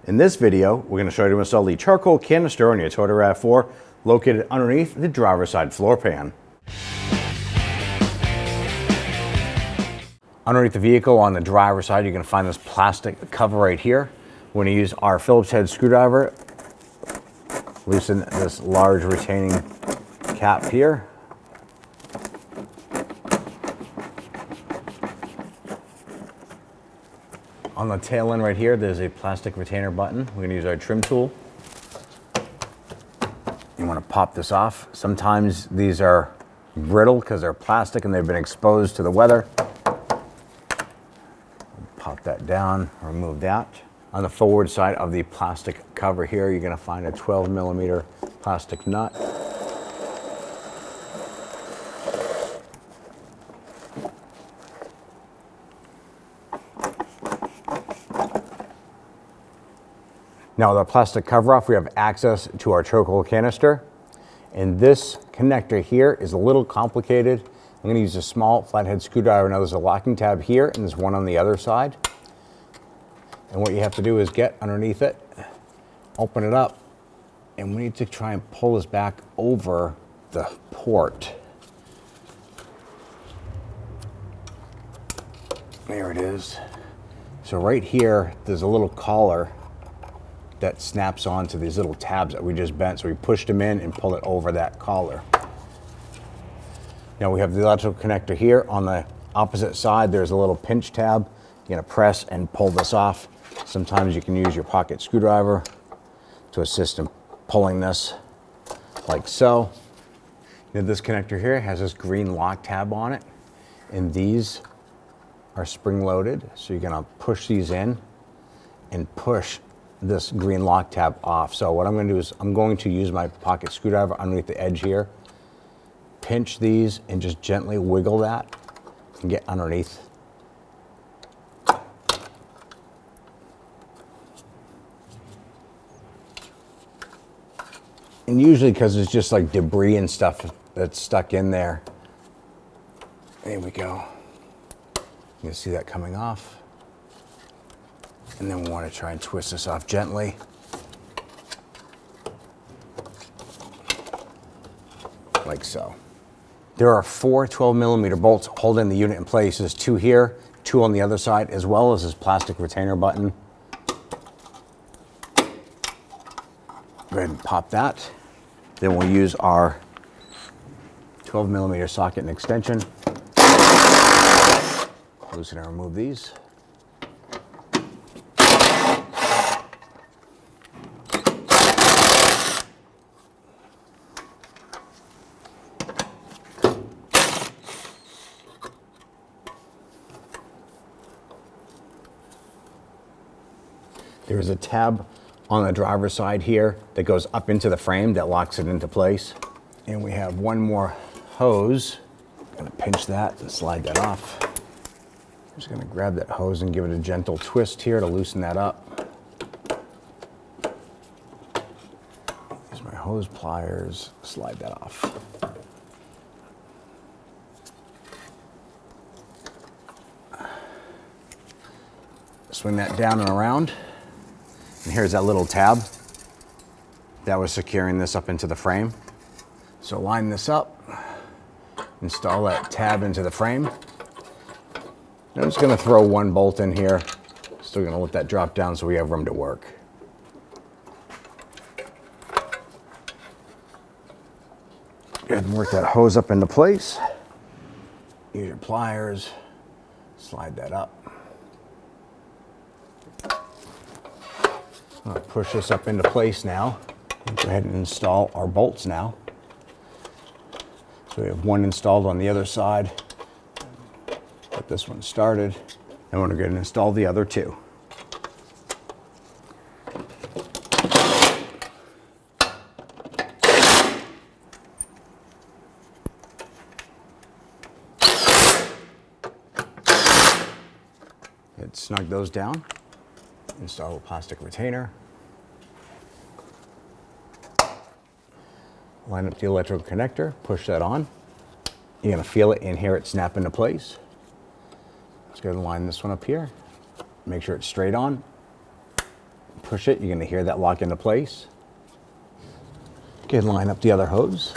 In this video, we're going to show you how to install the charcoal canister on your Toyota RAV4 located underneath the driver's side floor pan. Underneath the vehicle on the driver's side, you're going to find this plastic cover right here. We're going to use our Phillips head screwdriver, loosen this large retaining cap here. On the tail end right here, there's a plastic retainer button. We're going to use our trim tool. You want to pop this off. Sometimes these are brittle because they're plastic and they've been exposed to the weather. Pop that down, remove that. On the forward side of the plastic cover here, you're going to find a 12mm plastic nut. Now with our plastic cover off, we have access to our charcoal canister. And this connector here is a little complicated. I'm going to use a small flathead screwdriver. Now there's a locking tab here and there's one on the other side. And what you have to do is get underneath it, open it up, and we need to try and pull this back over the port. There it is. So right here, there's a little collar that snaps onto these little tabs that we just bent. So we pushed them in and pull it over that collar. Now we have the electrical connector here. On the opposite side, there's a little pinch tab. You're gonna press and pull this off. Sometimes you can use your pocket screwdriver to assist in pulling this, like so. Now this connector here has this green lock tab on it, and these are spring-loaded. So you're gonna push these in and push this green lock tab off. So what I'm going to do is I'm going to use my pocket screwdriver underneath the edge here, pinch these and just gently wiggle that and get underneath. And usually because it's just like debris and stuff that's stuck in there. There we go. You can see that coming off. And then we want to try and twist this off gently. Like so. There are 4 12mm bolts holding the unit in place. There's 2 here, 2 on the other side, as well as this plastic retainer button. Go ahead and pop that. Then we'll use our 12mm socket and extension. Loosen and remove these. There's a tab on the driver's side here that goes up into the frame that locks it into place. And we have one more hose. I'm gonna pinch that and slide that off. I'm just gonna grab that hose and give it a gentle twist here to loosen that up. Use my hose pliers, slide that off. Swing that down and around. And here's that little tab that was securing this up into the frame. So line this up, install that tab into the frame. I'm just gonna throw 1 bolt in here. Still gonna let that drop down so we have room to work. Go ahead and work that hose up into place. Use your pliers, slide that up. I'm going to push this up into place now. Go ahead and install our bolts now. So we have 1 installed on the other side. Get this one started. And we're going to go ahead and install the other 2. Snug those down. Install a plastic retainer. Line up the electrical connector, push that on. You're gonna feel it and hear it snap into place. Let's go ahead and line this one up here. Make sure it's straight on. push it, you're going to hear that lock into place. Okay, line up the other hose.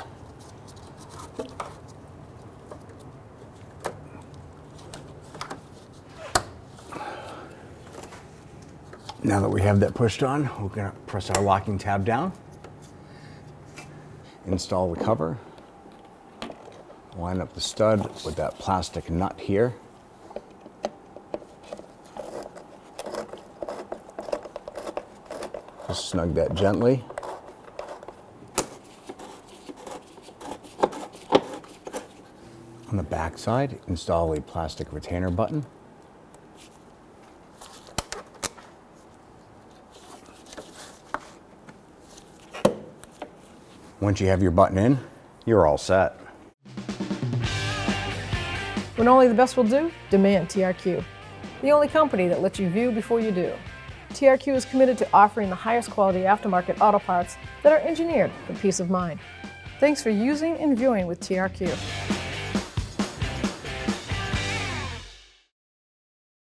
Now that we have that pushed on, we're going to press our locking tab down, install the cover, line up the stud with that plastic nut here. Just snug that gently. On the back side, install a plastic retainer button. Once you have your button in, you're all set. When only the best will do, demand TRQ. The only company that lets you view before you do. TRQ is committed to offering the highest quality aftermarket auto parts that are engineered for peace of mind. Thanks for using and viewing with TRQ.